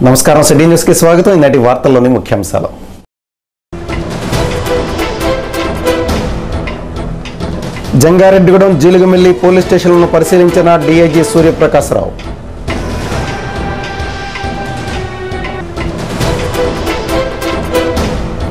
నమస్కారం city news కి స్వాగతం. ఈనాటి వార్తల్లోని ముఖ్యాంశాలు. జంగారెడ్డిగూడెం జీలుగుమిల్లి పోలీస్ స్టేషన్లను పరిశీలించిన డీఐజీ సూర్యప్రకాశరావు.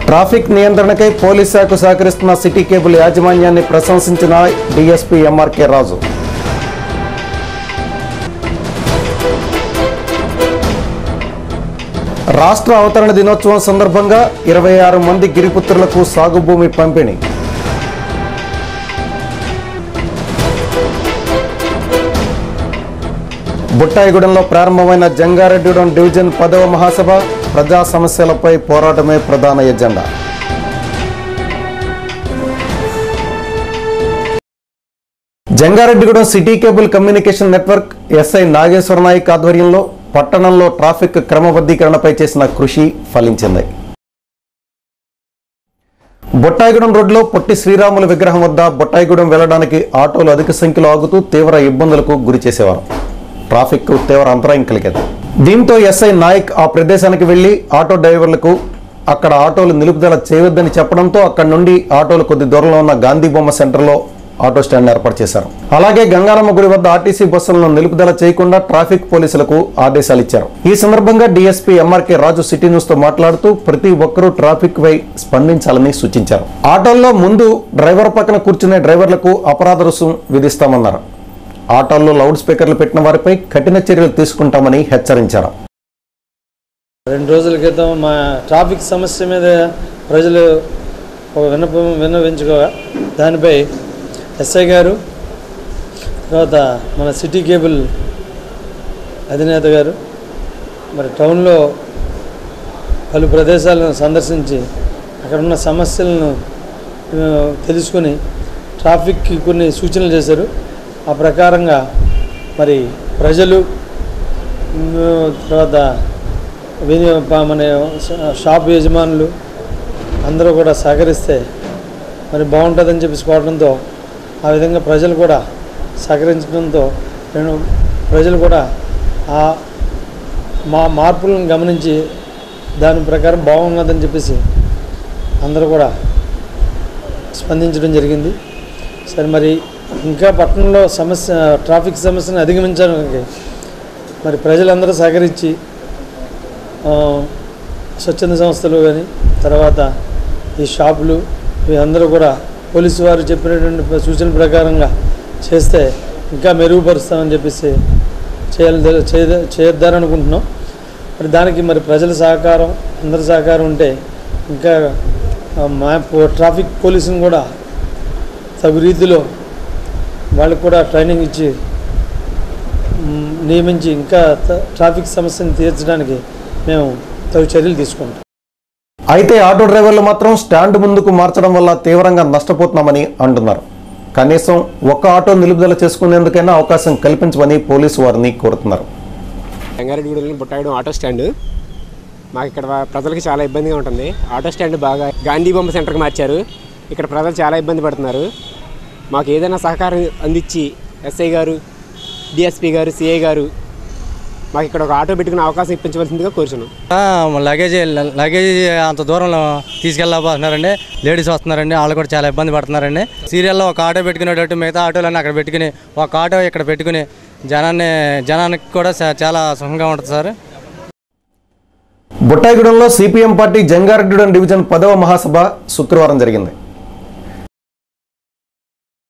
ట్రాఫిక్ నియంత్రణకై పోలీస్ శాఖకు సహకరిస్తున్న సిటీ కేబుల్ యాజమాన్యాన్ని ప్రశంసించిన డీఎస్పీ ఎంఆర్కే రాజు. రాష్ట్ర అవతరణ దినోత్సవం సందర్భంగా 26 మంది గిరిపుత్రులకు సాగు భూమి పంపిణీ. బుట్టాయిగూడెంలో ప్రారంభమైన జంగారెడ్డిగూడెం డివిజన్ 10వ మహాసభ. ప్రజా సమస్యలపై పోరాటమే ప్రధాన agenda. Jangareddygudem city cable communication network SI Nageswara Naik ఆధ్వర్యంలో పట్టణంలో ట్రాఫిక్ క్రమబద్ధీకరణపై చేసిన కృషి ఫలించింది. బొట్టాయిగూడెం రోడ్లో పొట్టి శ్రీరాములు విగ్రహం వద్ద బొట్టాయిగూడెం వెళ్లడానికి ఆటోలు అధిక సంఖ్యలో ఆగుతూ తీవ్ర ఇబ్బందులకు గురి చేసేవారు. ట్రాఫిక్ తీవ్ర అంతరాయం కలిగేది. దీంతో ఎస్ఐ నాయక్ ఆ ప్రదేశానికి వెళ్లి ఆటో డ్రైవర్లకు అక్కడ ఆటోలు నిలుపుదల చేయవద్దని చెప్పడంతో అక్కడి నుండి ఆటోలు కొద్ది దూరంలో ఉన్న గాంధీ బొమ్మ సెంటర్లో ఆటో స్టాండ్ ఏర్పాటు చేశారు. అలాగే గంగారమ్మ గుడి వద్ద ఆర్టీసీ బస్సులను నిలుపుదల చేయకుండా ట్రాఫిక్ పోలీసులకు ఆదేశాలు ఇచ్చారు. ఈ సందర్భంగా డీఎస్పీ ఎంఆర్కే రాజు సిటీ న్యూస్ తో మాట్లాడుతూ ప్రతి ఒక్కరూ ట్రాఫిక్ పై స్పందించాలని సూచించారు. ఆటోల్లో ముందు డ్రైవర్ పక్కన కూర్చునే డ్రైవర్లకు అపరాధ రుసుం విధిస్తామన్నారు. ఆటోల్లో లౌడ్ స్పీకర్లు పెట్టిన వారిపై కఠిన చర్యలు తీసుకుంటామని హెచ్చరించారు. 2 రోజుల క్రితం మా ట్రాఫిక్ సమస్య మీద ప్రజలు ఒక విన్నవించుకోగా దానిపై ఎస్ఐ గారు, తర్వాత మన సిటీ కేబుల్ అధినేత గారు మరి టౌన్లో పలు ప్రదేశాలను సందర్శించి అక్కడ ఉన్న సమస్యలను తెలుసుకొని ట్రాఫిక్కి కొన్ని సూచనలు చేశారు. ఆ ప్రకారంగా మరి ప్రజలు తర్వాత మన షాప్ యజమానులు అందరూ కూడా సహకరిస్తే మరి బాగుంటుందని చెప్పేసుకోవడంతో ఆ విధంగా ప్రజలు కూడా సహకరించడంతో నేను ప్రజలు కూడా ఆ మార్పులను గమనించి దాని ప్రకారం బాగున్నదని చెప్పేసి అందరూ కూడా స్పందించడం జరిగింది. సరే మరి ఇంకా పట్టణంలో ట్రాఫిక్ సమస్యను అధిగమించడానికి మరి ప్రజలందరూ సహకరించి స్వచ్ఛంద సంస్థలు కానీ తర్వాత ఈ షాపులు అందరూ కూడా పోలీసు వారు చెప్పినటువంటి సూచన ప్రకారంగా చేస్తే ఇంకా మెరుగుపరుస్తామని చెప్పేసి చేద్దారనుకుంటున్నాం. మరి దానికి మరి ప్రజల సహకారం అందరి సహకారం ఉంటే ఇంకా ట్రాఫిక్ పోలీసుని కూడా తగు రీతిలో వాళ్ళకు కూడా ట్రైనింగ్ ఇచ్చి నియమించి ఇంకా ట్రాఫిక్ సమస్యను తీర్చడానికి మేము తగు చర్యలు తీసుకుంటాం. అయితే ఆటో డ్రైవర్లు మాత్రం స్టాండ్ ముందుకు మార్చడం వల్ల తీవ్రంగా నష్టపోతున్నామని అంటున్నారు. కనీసం ఒక్క ఆటో నిలుపుదల చేసుకునేందుకైనా అవకాశం కల్పించమని పోలీసు వారిని కోరుతున్నారు. జంగారెడ్డిగూడెం బుట్టాయిగూడెం ఆటో స్టాండ్ మాకు ఇక్కడ ప్రజలకు చాలా ఇబ్బందిగా ఉంటుంది. ఆటో స్టాండ్ బాగా గాంధీ బొమ్మ సెంటర్కి మార్చారు. ఇక్కడ ప్రజలు చాలా ఇబ్బంది పడుతున్నారు. మాకు ఏదైనా సహకారం అందించి ఎస్ఐ గారు, డిఎస్పీ గారు, సిఐ గారు మాకు ఇక్కడ ఒక ఆటో పెట్టుకునే అవకాశం ఇప్పించవలసిందిగా కోరుచున్నాం. లగేజ్ అంత దూరంలో తీసుకెళ్ళబోతున్నారండి. లేడీస్ వస్తున్నారండి, వాళ్ళు కూడా చాలా ఇబ్బంది పడుతున్నారండి. సీరియల్లో ఒక ఆటో పెట్టుకునేటట్టు మిగతా ఆటోలన్నీ అక్కడ పెట్టుకుని ఒక ఆటో ఇక్కడ పెట్టుకుని జనానికి కూడా చాలా సుఖంగా ఉంటుంది సార్. బుట్టాయిగూడెంలో సిపిఎం పార్టీ జంగారెడ్డిగూడెం డివిజన్ 10వ మహాసభ శుక్రవారం జరిగింది.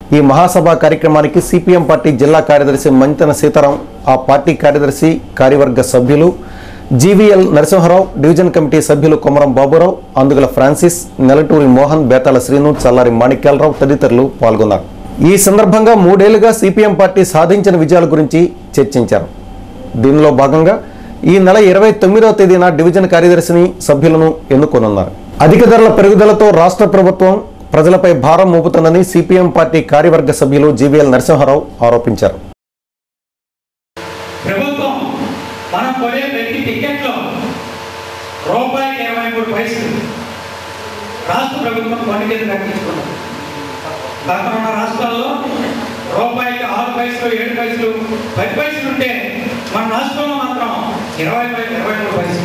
ఈ మహాసభ కార్యక్రమానికి సిపిఎం పార్టీ జిల్లా కార్యదర్శి మంతెన సీతారాం, ఆ పార్టీ కార్యదర్శి కార్యవర్గ సభ్యులు జీవీఎల్ నరసింహారావు, డివిజన్ కమిటీ సభ్యులు కొమరం బాబురావు, అందుగల ఫ్రాన్సిస్, నెలటూరి మోహన్, బేతాల శ్రీను, చల్లారి మాణిక్యాలరావు తదితరులు పాల్గొన్నారు. ఈ సందర్భంగా 3 ఏళ్లుగా సిపిఎం పార్టీ సాధించిన విజయాల గురించి చర్చించారు. దీనిలో భాగంగా ఈ నెల 29వ తేదీన డివిజన్ కార్యదర్శిని సభ్యులను ఎన్నుకోనున్నారు. అధిక ధరల పెరుగుదలతో రాష్ట్ర ప్రభుత్వం ప్రజలపై భారం మోపుతుందని సిపిఎం పార్టీ కార్యవర్గ సభ్యులు జీవీఎల్ నరసింహారావు ఆరోపించారు. ప్రభుత్వం మనం కొనే ప్రతి టికెట్లో ₹23 రాష్ట్ర ప్రభుత్వం కొండ కింద కట్టించుకున్నది. పక్కన ఉన్న రాష్ట్రాల్లో రూపాయికి 6 పైసలు 7 పైసలు 10 పైసలు ఉంటే మన రాష్ట్రంలో మాత్రం 23 పైసలు.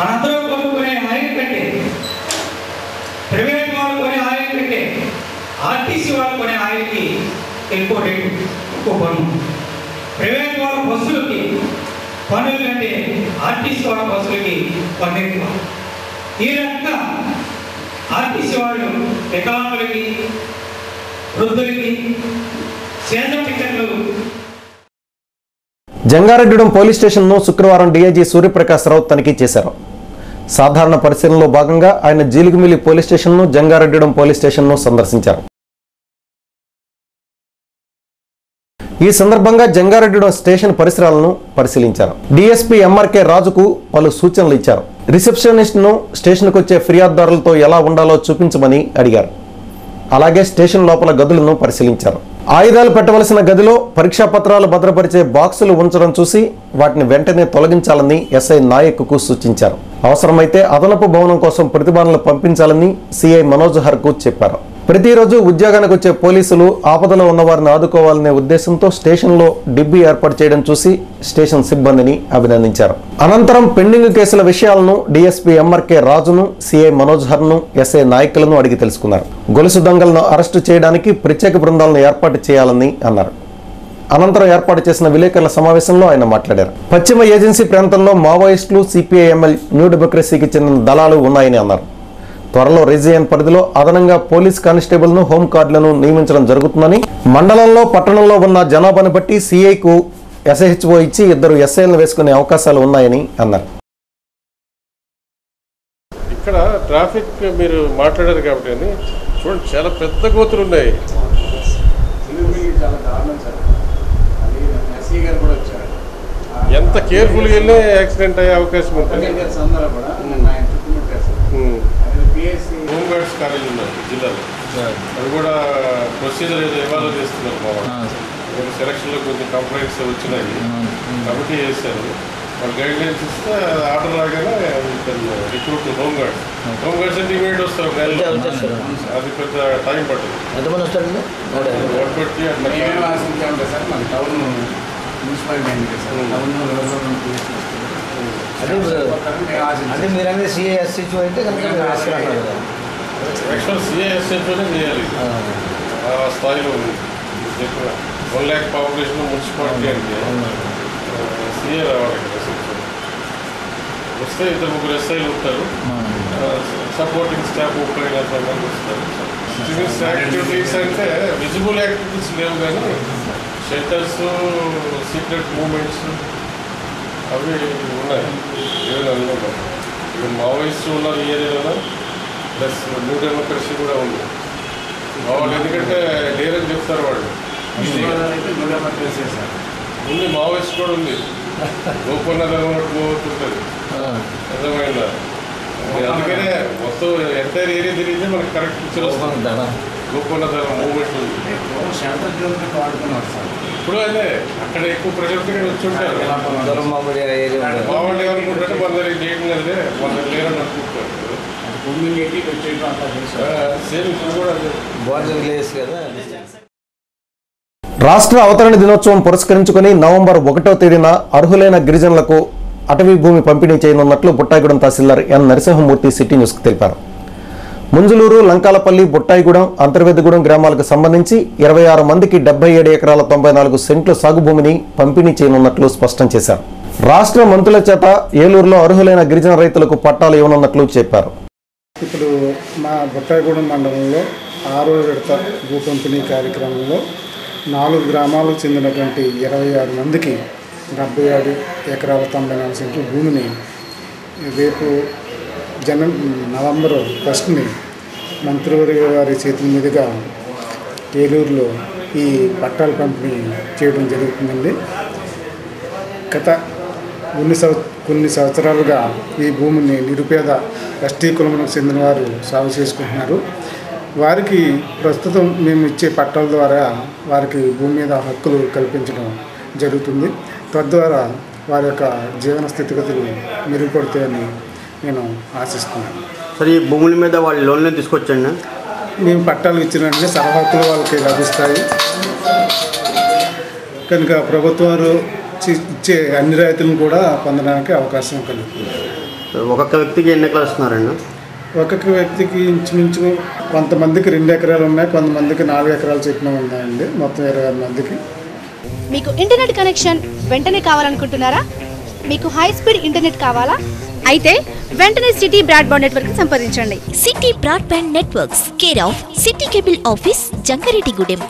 మనందరూ కొనుక్కునే ఆయిల్ కంటే, ప్రైవేట్ వాళ్ళు కొనే ఆయిల్ కంటే ఆర్టీసీ వాళ్ళు కొనే ఆయిల్కి ఎక్కువ రేటు, ఎక్కువ పన్ను. ప్రైవేట్ వాళ్ళ బస్సులకి పన్నుల కంటే ఆర్టీసీ వాళ్ళ బస్సులకి పన్ను ఎక్కువ. ఈ రకంగా ఆర్టీసీ వాళ్ళు వికలాంగులకి, వృద్ధులకి సీజన్ టికెట్లు. జంగారెడ్డిగూడెం పోలీస్ స్టేషన్ను శుక్రవారం డీఐజీ సూర్యప్రకాశ్రావు తనిఖీ చేశారు. సాధారణ పరిశీలనలో భాగంగా ఆయన జీలిగిమిల్లి పోలీస్ స్టేషన్ను, జంగారెడ్డిగూడెం పోలీస్ స్టేషన్ను సందర్శించారు. ఈ సందర్భంగా జంగారెడ్డిగూడెం స్టేషన్ పరిసరాలను పరిశీలించారు. డీఎస్పీ ఎంఆర్కే రాజుకు పలు సూచనలు ఇచ్చారు. రిసెప్షనిస్ట్ను స్టేషన్కు వచ్చే ఫిర్యాదుదారులతో ఎలా ఉండాలో చూపించమని అడిగారు. అలాగే స్టేషన్ లోపల గదులను పరిశీలించారు. ఆయుధాలు పెట్టవలసిన గదిలో పరీక్షా పత్రాలు భద్రపరిచే బాక్సులు ఉంచడం చూసి వాటిని వెంటనే తొలగించాలని ఎస్ఐ నాయక్కు సూచించారు. అవసరమైతే అదనపు భవనం కోసం ప్రతిభటనలు పంపించాలని సిఐ మనోజ్ హర్కు చెప్పారు. ప్రతిరోజు ఉద్యోగానికి వచ్చే పోలీసులు ఆపదలో ఉన్న వారిని ఆదుకోవాలనే ఉద్దేశంతో స్టేషన్లో డిబ్బీ ఏర్పాటు చేయడం చూసి స్టేషన్ సిబ్బందిని అభినందించారు. అనంతరం పెండింగ్ కేసుల విషయాలను డీఎస్పీ ఎంఆర్కే రాజును, సిఐ మనోజ్ హర్ను, ఎస్ఐ నాయకులను అడిగి తెలుసుకున్నారు. గొలుసు దొంగలను అరెస్టు చేయడానికి ప్రత్యేక బృందాలను ఏర్పాటు చేయాలని అన్నారు. అనంతరం ఏర్పాటు చేసిన విలేకరుల సమావేశంలో ఆయన మాట్లాడారు. పశ్చిమ ఏజెన్సీ ప్రాంతంలో మావోయిస్టులు, సిపిఐఎంఎల్, న్యూ డెమోక్రసీకి చెందిన దళాలు ఉన్నాయని అన్నారు. త్వరలో రీజియన్ పరిధిలో అదనంగా పోలీస్ కానిస్టేబుల్ను, హోంగార్డులను నియమించడం జరుగుతుందని, మండలంలో, పట్టణంలో ఉన్న జనాభాను బట్టి సిఐకు ఎస్హెచ్ఓ ఇచ్చి 2 ఎస్ఐలను వేసుకునే అవకాశాలు ఉన్నాయని అన్నారు. ఇక్కడ ట్రాఫిక్ మీరు మాట్లాడారు కాబట్టి చూడండి, చాలా పెద్ద కోతులు ఉన్నాయి. ఎంత కేర్ఫుల్గా వెళ్ళి యాక్సిడెంట్ అయ్యే అవకాశం ఉంటుంది. హోమ్ గార్డ్స్ కాలేజ్ ఉన్నారు జిల్లాలో, అది కూడా ప్రొసీజర్ ఏదో ఎవాల్వ్ చేస్తున్నారు. మా వాళ్ళు సెలక్షన్లో కొంచెం కంప్లైంట్స్ వచ్చినాయి కాబట్టి చేశారు. వాళ్ళు గైడ్ లైన్స్ ఇస్తే ఆర్డర్ రాగానే recruit home guards. Home guards అంటే ఇమీడియట్ వస్తారు నెలలో, అది పెద్ద టైం పడుతుంది. 120 అట్లా అంటే మీరు అనేది సిఐఎస్హెచ్ఓ అయితే యాక్చువల్ సిఐఎస్హెచ్ఓనే చేయాలి. ఆ స్థాయిలో ఉంది. 1 lakh పాపులేషన్ మున్సిపాలిటీ అంటే సిఏ రావాలి కదా. వస్తే 2-3 ఎస్ఐలు ఉంటారు, సపోర్టింగ్ స్టాఫ్ 30 మంది వస్తారు. సివిల్స్ యాక్టివిటీస్ అంటే విజిబుల్ యాక్టివిటీస్ లేవు, కానీ షెల్టర్స్, సీక్రెట్ మూమెంట్స్ అవి ఉన్నాయి. అందులో ఇప్పుడు మావోయిస్టు ఉన్నారు ఈ ఏరియాలో, ప్లస్ న్యూ డెమోక్రసీ కూడా ఉంది. వాళ్ళు ఎందుకంటే డేరని చెప్తారు వాళ్ళు. ఉంది మావోయిస్ట్ కూడా ఉంది, గోపన్నదం పోతుంటుంది, అర్థమైందా? అందుకనే మొత్తం ఎంటైర్ ఏరియా తిరిగితే మనకు కరెక్ట్ పిక్చర్ వస్తుంది. గోపన్నదం మూవ్మెంట్ ఉంది. ఇప్పుడు అదే అక్కడ ఎక్కువ ప్రజలతో వచ్చి ఉంటారు. బాగుండే అనుకుంటే మన దగ్గర చేయడం అదే, మన దగ్గర లేరని అనుకుంటారు. సేమ్ ఇప్పుడు కూడా రాష్ట్ర అవతరణ దినోత్సవం పురస్కరించుకుని నవంబర్ 1వ తేదీన అర్హులైన గిరిజనులకు అటవీ భూమి పంపిణీ చేయనున్నట్లు బుట్టాయిగూడెం తహసీల్దార్ ఎన్ నరసింహమూర్తి సిటీ న్యూస్కు తెలిపారు. ముంజులూరు, లంకాలపల్లి, బుట్టాయిగూడెం, అంతర్వేదిగూడెం గ్రామాలకు సంబంధించి 26 మందికి 77 ఎకరాల 94 సెంట్లు సాగు భూమిని పంపిణీ చేయనున్నట్లు స్పష్టం చేశారు. రాష్ట్ర మంత్రుల చేత ఏలూరులో అర్హులైన గిరిజన రైతులకు పట్టాలు ఇవ్వనున్నట్లు చెప్పారు. ఇప్పుడు మా బుట్టాయిగూడెం మండలంలో 6వ విడత భూ పంపిణీ కార్యక్రమంలో 4 గ్రామాలకు చెందినటువంటి 26 మందికి 77 ఎకరాల 94 సెంట్లు భూమిని రేపు నవంబర్ 1ని మంత్రివర్గ వారి చేతుల మీదుగా ఏలూరులో ఈ పట్టాల పంపిణీ చేయడం జరుగుతుందండి. గత కొన్ని సంవత్సరాలుగా ఈ భూమిని నిరుపేద ఎస్టీ కులములకు చెందిన వారు సాగు చేసుకుంటున్నారు. వారికి ప్రస్తుతం మేము ఇచ్చే పట్టాల ద్వారా వారికి భూమి మీద హక్కులు కల్పించడం జరుగుతుంది. తద్వారా వారి యొక్క జీవన స్థితిగతులు మెరుగుపడతాయని నేను ఆశిస్తున్నాను. సార్, ఈ భూముల మీద వాళ్ళు లోన్లు తీసుకొచ్చండి. మేము పట్టాలు ఇచ్చిన వెంటనే సర్వహక్కులు వాళ్ళకి లభిస్తాయి కనుక ప్రభుత్వం ఇచ్చే అన్ని రైతులను కూడా పొందడానికి అవకాశం కలుగుతుంది. ఒక్కొక్క వ్యక్తికి ఎన్ని ఎకరాలు ఇస్తున్నారండి? ఒక్కొక్క వ్యక్తికి ఇంచుమించు కొంతమందికి 2 ఎకరాలు ఉన్నాయి, కొంతమందికి 4 ఎకరాలు చెప్పిన ఉన్నాయండి. మొత్తం 26 మందికి. మీకు ఇంటర్నెట్ కనెక్షన్ వెంటనే కావాలనుకుంటున్నారా? మీకు హై స్పీడ్ ఇంటర్నెట్ కావాలా? అయితే వెంటనే సిటీ బ్రాడ్బ్యాండ్ నెట్వర్క్ సంప్రదించండి. City broadband networks, care of city cable office, Jangareddygudem.